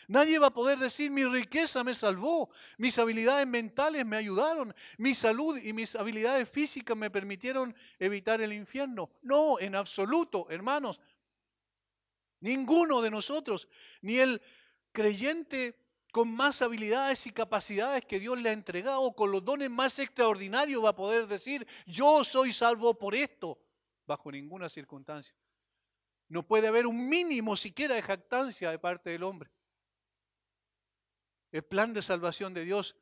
Nadie va a poder decir mi riqueza me salvó, mis habilidades mentales me ayudaron, mi salud y mis habilidades físicas me permitieron evitar el infierno. No, en absoluto, hermanos. Ninguno de nosotros, ni el creyente con más habilidades y capacidades que Dios le ha entregado, con los dones más extraordinarios, va a poder decir, yo soy salvo por esto, bajo ninguna circunstancia. No puede haber un mínimo siquiera de jactancia de parte del hombre. El plan de salvación de Dios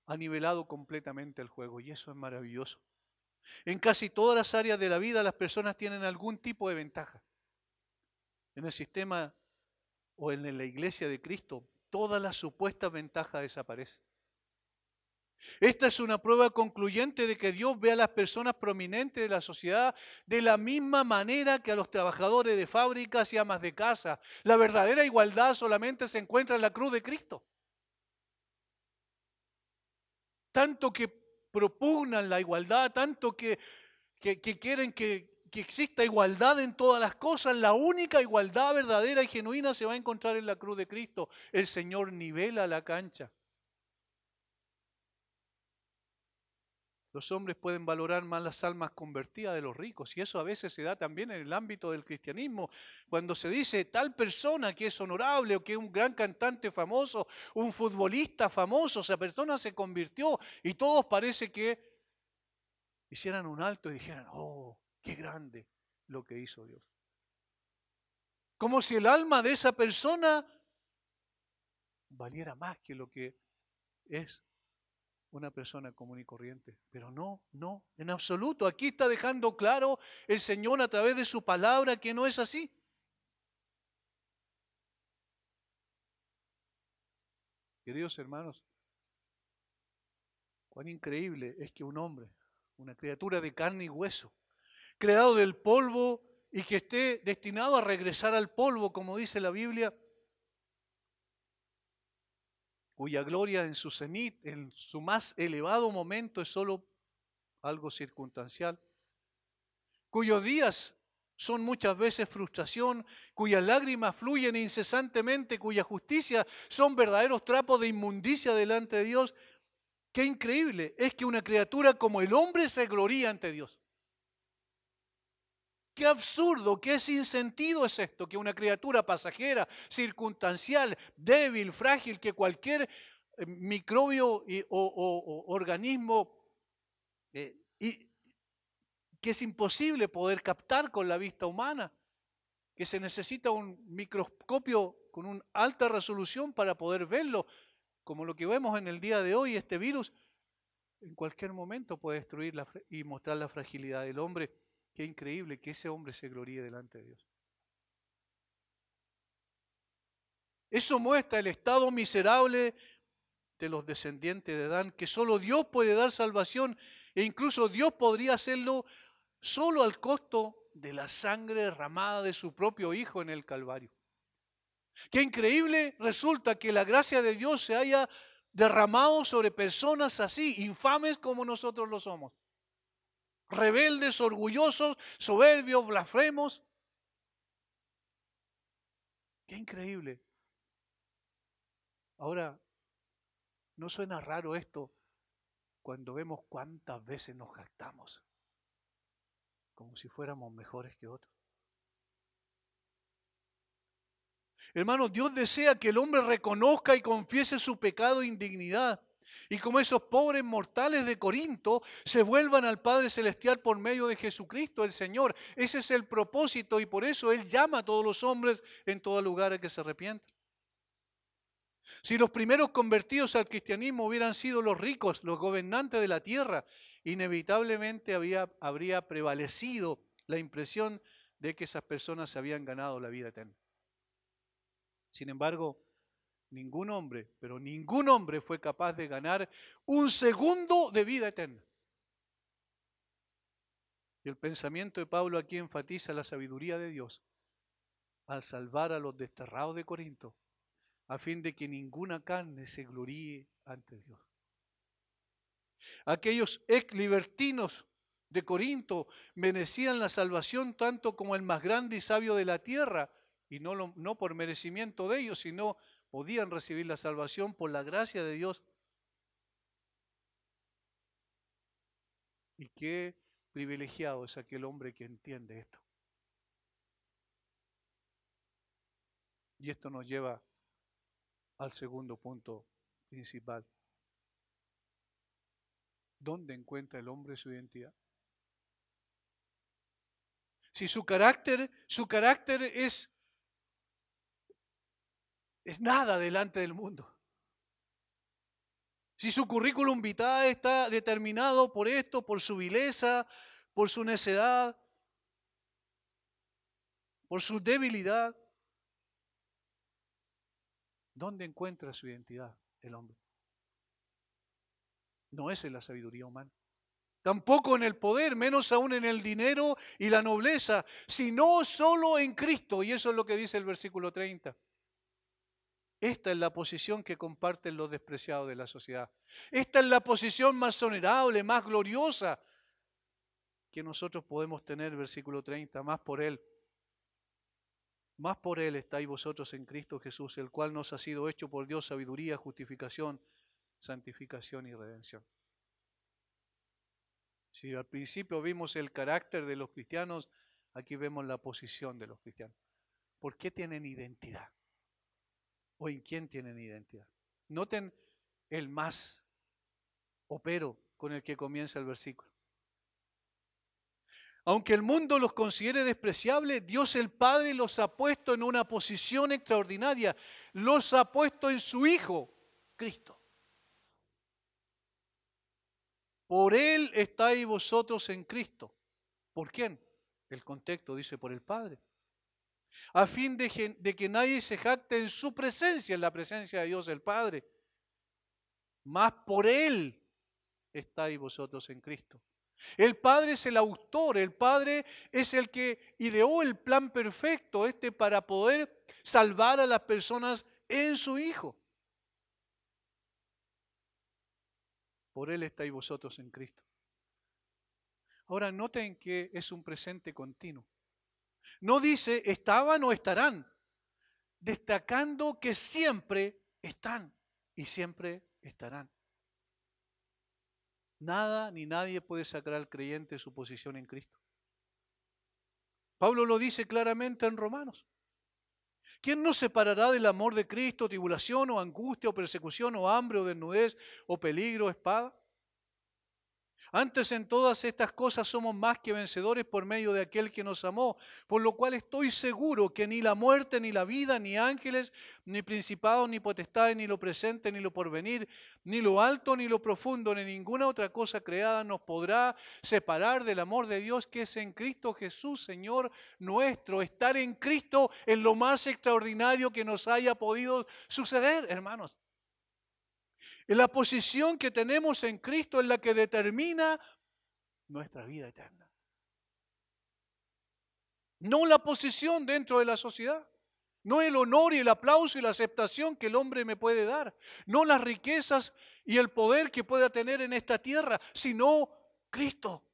ha nivelado completamente el juego y eso es maravilloso. En casi todas las áreas de la vida las personas tienen algún tipo de ventaja. En el sistema o en la iglesia de Cristo, todas las supuestas ventajas desaparecen. Esta es una prueba concluyente de que Dios ve a las personas prominentes de la sociedad de la misma manera que a los trabajadores de fábricas y amas de casa. La verdadera igualdad solamente se encuentra en la cruz de Cristo. Tanto que propugnan la igualdad, tanto que quieren que exista igualdad en todas las cosas, la única igualdad verdadera y genuina se va a encontrar en la cruz de Cristo. El Señor nivela la cancha. Los hombres pueden valorar más las almas convertidas de los ricos y eso a veces se da también en el ámbito del cristianismo. Cuando se dice tal persona que es honorable o que es un gran cantante famoso, un futbolista famoso, esa persona se convirtió y todos parece que hicieran un alto y dijeran, oh, qué grande lo que hizo Dios. Como si el alma de esa persona valiera más que lo que es una persona común y corriente. Pero no, en absoluto. Aquí está dejando claro el Señor a través de su palabra que no es así. Queridos hermanos, cuán increíble es que un hombre, una criatura de carne y hueso, creado del polvo y que esté destinado a regresar al polvo, como dice la Biblia, cuya gloria en su cenit, en su más elevado momento es solo algo circunstancial, cuyos días son muchas veces frustración, cuyas lágrimas fluyen incesantemente, cuya justicia son verdaderos trapos de inmundicia delante de Dios. Qué increíble es que una criatura como el hombre se gloría ante Dios. Qué absurdo, qué sinsentido es esto, que una criatura pasajera, circunstancial, débil, frágil, que cualquier microbio o organismo y que es imposible poder captar con la vista humana, que se necesita un microscopio con una alta resolución para poder verlo, como lo que vemos en el día de hoy, este virus en cualquier momento puede destruir y mostrar la fragilidad del hombre. Qué increíble que ese hombre se gloríe delante de Dios. Eso muestra el estado miserable de los descendientes de Adán, que solo Dios puede dar salvación e incluso Dios podría hacerlo solo al costo de la sangre derramada de su propio Hijo en el Calvario. Qué increíble resulta que la gracia de Dios se haya derramado sobre personas así, infames como nosotros lo somos. Rebeldes, orgullosos, soberbios, blasfemos. Qué increíble. Ahora, ¿no suena raro esto cuando vemos cuántas veces nos jactamos? Como si fuéramos mejores que otros. Hermanos, Dios desea que el hombre reconozca y confiese su pecado e indignidad. Y como esos pobres mortales de Corinto se vuelvan al Padre Celestial por medio de Jesucristo, el Señor. Ese es el propósito y por eso Él llama a todos los hombres en todo lugar a que se arrepientan. Si los primeros convertidos al cristianismo hubieran sido los ricos, los gobernantes de la tierra, inevitablemente habría prevalecido la impresión de que esas personas se habían ganado la vida eterna. Sin embargo, ningún hombre, pero ningún hombre fue capaz de ganar un segundo de vida eterna. Y el pensamiento de Pablo aquí enfatiza la sabiduría de Dios al salvar a los desterrados de Corinto, a fin de que ninguna carne se gloríe ante Dios. Aquellos ex libertinos de Corinto merecían la salvación tanto como el más grande y sabio de la tierra, y no por merecimiento de ellos, sino podían recibir la salvación por la gracia de Dios. Y qué privilegiado es aquel hombre que entiende esto. Y esto nos lleva al segundo punto principal. ¿Dónde encuentra el hombre su identidad? Si su carácter es nada delante del mundo. Si su currículum vitae está determinado por esto, por su vileza, por su necedad, por su debilidad, ¿dónde encuentra su identidad el hombre? No es en la sabiduría humana. Tampoco en el poder, menos aún en el dinero y la nobleza, sino solo en Cristo. Y eso es lo que dice el versículo 30. Esta es la posición que comparten los despreciados de la sociedad. Esta es la posición más honorable, más gloriosa que nosotros podemos tener, versículo 30, más por Él. Más por Él estáis vosotros en Cristo Jesús, el cual nos ha sido hecho por Dios sabiduría, justificación, santificación y redención. Si al principio vimos el carácter de los cristianos, aquí vemos la posición de los cristianos. ¿Por qué tienen identidad? ¿O en quién tienen identidad? Noten el más o pero con el que comienza el versículo. Aunque el mundo los considere despreciables, Dios el Padre los ha puesto en una posición extraordinaria. Los ha puesto en su Hijo, Cristo. Por Él estáis vosotros en Cristo. ¿Por quién? El contexto dice por el Padre. A fin de que nadie se jacte en su presencia, en la presencia de Dios el Padre. Mas por Él estáis vosotros en Cristo. El Padre es el autor, el Padre es el que ideó el plan perfecto para poder salvar a las personas en su Hijo. Por Él estáis vosotros en Cristo. Ahora noten que es un presente continuo. No dice estaban o estarán, destacando que siempre están y siempre estarán. Nada ni nadie puede sacar al creyente de su posición en Cristo. Pablo lo dice claramente en Romanos. ¿Quién nos separará del amor de Cristo? ¿Tribulación o angustia o persecución o hambre o desnudez o peligro o espada? Antes en todas estas cosas somos más que vencedores por medio de aquel que nos amó, por lo cual estoy seguro que ni la muerte, ni la vida, ni ángeles, ni principados, ni potestades, ni lo presente, ni lo porvenir, ni lo alto, ni lo profundo, ni ninguna otra cosa creada nos podrá separar del amor de Dios que es en Cristo Jesús, Señor nuestro. Estar en Cristo es lo más extraordinario que nos haya podido suceder, hermanos. La posición que tenemos en Cristo es la que determina nuestra vida eterna. No la posición dentro de la sociedad. No el honor y el aplauso y la aceptación que el hombre me puede dar. No las riquezas y el poder que pueda tener en esta tierra, sino Cristo.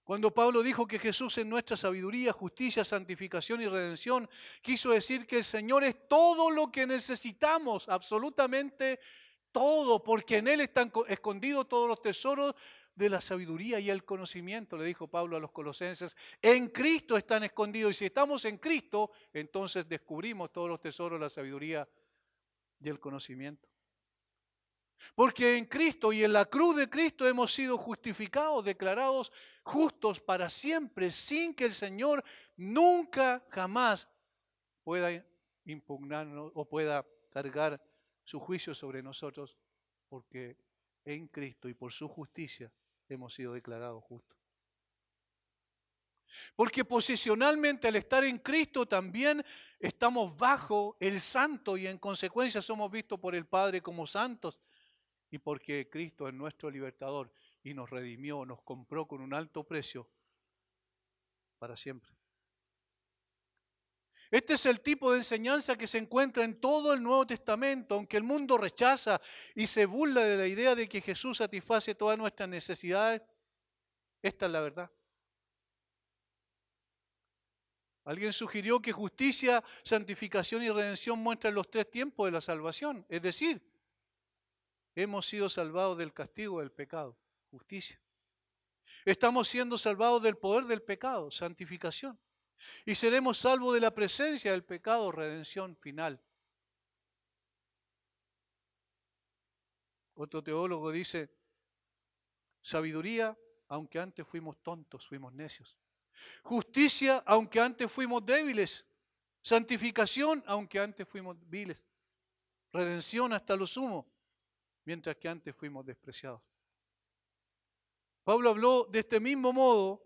Cuando Pablo dijo que Jesús es nuestra sabiduría, justicia, santificación y redención, quiso decir que el Señor es todo lo que necesitamos, absolutamente todo, porque en Él están escondidos todos los tesoros de la sabiduría y el conocimiento, le dijo Pablo a los colosenses. En Cristo están escondidos y si estamos en Cristo, entonces descubrimos todos los tesoros de la sabiduría y el conocimiento. Porque en Cristo y en la cruz de Cristo hemos sido justificados, declarados justos para siempre, sin que el Señor nunca, jamás pueda impugnarnos o pueda cargar su juicio sobre nosotros, porque en Cristo y por su justicia hemos sido declarados justos. Porque posicionalmente al estar en Cristo también estamos bajo el santo y en consecuencia somos vistos por el Padre como santos. Y porque Cristo es nuestro libertador y nos redimió, nos compró con un alto precio para siempre. Este es el tipo de enseñanza que se encuentra en todo el Nuevo Testamento, aunque el mundo rechaza y se burla de la idea de que Jesús satisface todas nuestras necesidades. Esta es la verdad. Alguien sugirió que justicia, santificación y redención muestran los tres tiempos de la salvación. Es decir, hemos sido salvados del castigo del pecado, justicia. Estamos siendo salvados del poder del pecado, santificación. Y seremos salvos de la presencia del pecado, redención final. Otro teólogo dice, sabiduría, aunque antes fuimos tontos, fuimos necios. Justicia, aunque antes fuimos débiles. Santificación, aunque antes fuimos viles. Redención hasta lo sumo, mientras que antes fuimos despreciados. Pablo habló de este mismo modo,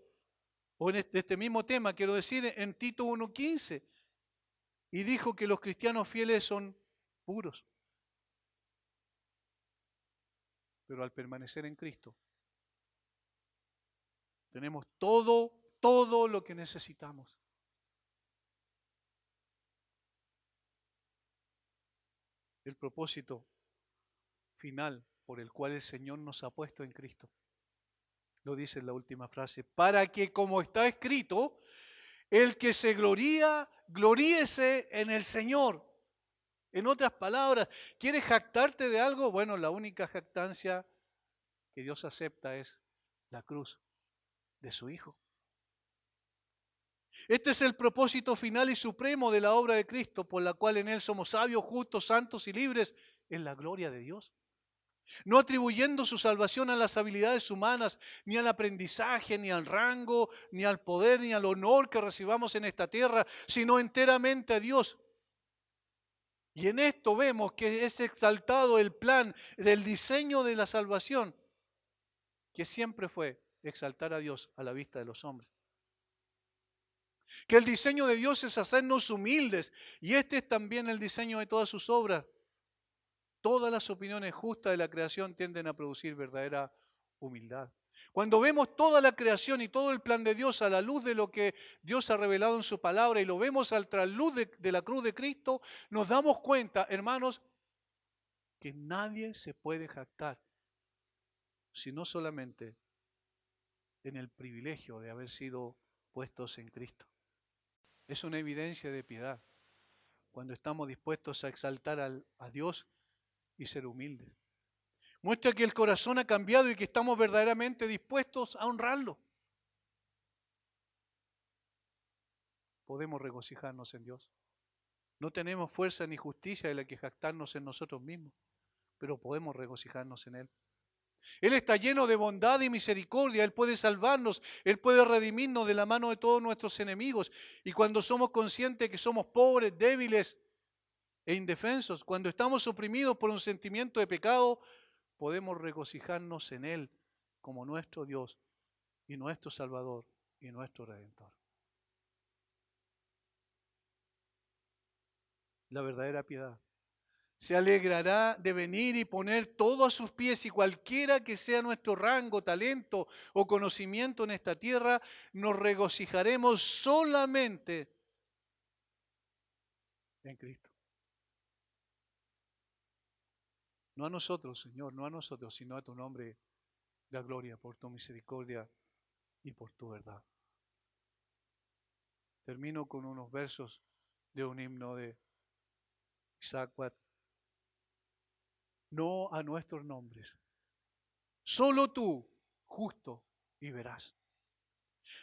o de este mismo tema, quiero decir, en Tito 1:15, y dijo que los cristianos fieles son puros. Pero al permanecer en Cristo, tenemos todo lo que necesitamos. El propósito final por el cual el Señor nos ha puesto en Cristo. Lo dice en la última frase, para que como está escrito, el que se gloría, gloríese en el Señor. En otras palabras, ¿quieres jactarte de algo? Bueno, la única jactancia que Dios acepta es la cruz de su Hijo. Este es el propósito final y supremo de la obra de Cristo, por la cual en Él somos sabios, justos, santos y libres en la gloria de Dios. No atribuyendo su salvación a las habilidades humanas, ni al aprendizaje, ni al rango, ni al poder, ni al honor que recibamos en esta tierra, sino enteramente a Dios. Y en esto vemos que es exaltado el plan del diseño de la salvación, que siempre fue exaltar a Dios a la vista de los hombres. Que el diseño de Dios es hacernos humildes, y este es también el diseño de todas sus obras. Todas las opiniones justas de la creación tienden a producir verdadera humildad. Cuando vemos toda la creación y todo el plan de Dios a la luz de lo que Dios ha revelado en su palabra y lo vemos al trasluz de la cruz de Cristo, nos damos cuenta, hermanos, que nadie se puede jactar, sino solamente en el privilegio de haber sido puestos en Cristo. Es una evidencia de piedad cuando estamos dispuestos a exaltar a Dios y ser humildes. Muestra que el corazón ha cambiado y que estamos verdaderamente dispuestos a honrarlo. Podemos regocijarnos en Dios. No tenemos fuerza ni justicia de la que jactarnos en nosotros mismos, pero podemos regocijarnos en Él. Él está lleno de bondad y misericordia. Él puede salvarnos, Él puede redimirnos de la mano de todos nuestros enemigos. Y cuando somos conscientes que somos pobres, débiles e indefensos, cuando estamos oprimidos por un sentimiento de pecado, podemos regocijarnos en Él como nuestro Dios y nuestro Salvador y nuestro Redentor. La verdadera piedad se alegrará de venir y poner todo a sus pies, y cualquiera que sea nuestro rango, talento o conocimiento en esta tierra, nos regocijaremos solamente en Cristo. No a nosotros, Señor, no a nosotros, sino a tu nombre da gloria por tu misericordia y por tu verdad. Termino con unos versos de un himno de Isaac Watts. No a nuestros nombres, solo tú, justo y veraz.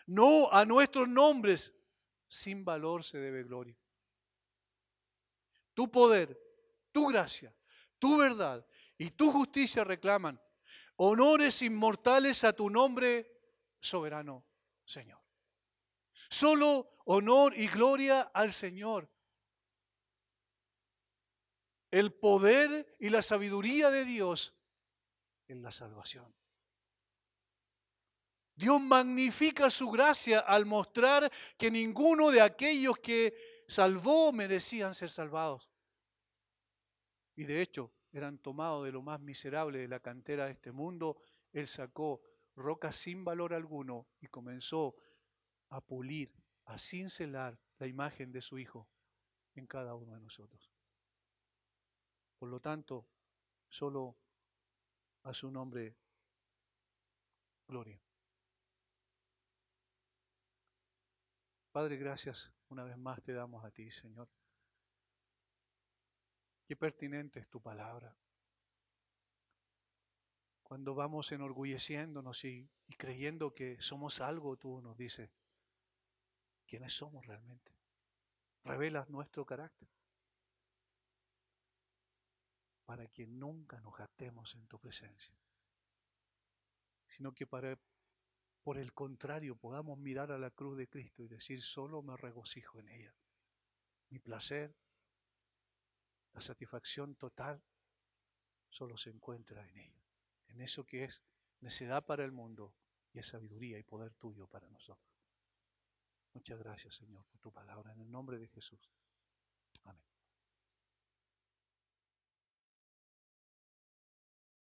No a nuestros nombres, sin valor se debe gloria. Tu poder, tu gracia, tu verdad y tu justicia reclaman honores inmortales a tu nombre, soberano Señor. Solo honor y gloria al Señor. El poder y la sabiduría de Dios en la salvación. Dios magnifica su gracia al mostrar que ninguno de aquellos que salvó merecían ser salvados. Y de hecho, eran tomados de lo más miserable de la cantera de este mundo. Él sacó rocas sin valor alguno y comenzó a pulir, a cincelar la imagen de su Hijo en cada uno de nosotros. Por lo tanto, solo a su nombre, gloria. Padre, gracias una vez más te damos a ti, Señor. Qué pertinente es tu palabra. Cuando vamos enorgulleciéndonos y creyendo que somos algo, tú nos dices, ¿quiénes somos realmente? Revelas nuestro carácter para que nunca nos jactemos en tu presencia, sino que por el contrario podamos mirar a la cruz de Cristo y decir, solo me regocijo en ella. Mi placer, la satisfacción total, solo se encuentra en ella, en eso que es necedad para el mundo y es sabiduría y poder tuyo para nosotros. Muchas gracias, Señor, por tu palabra, en el nombre de Jesús. Amén.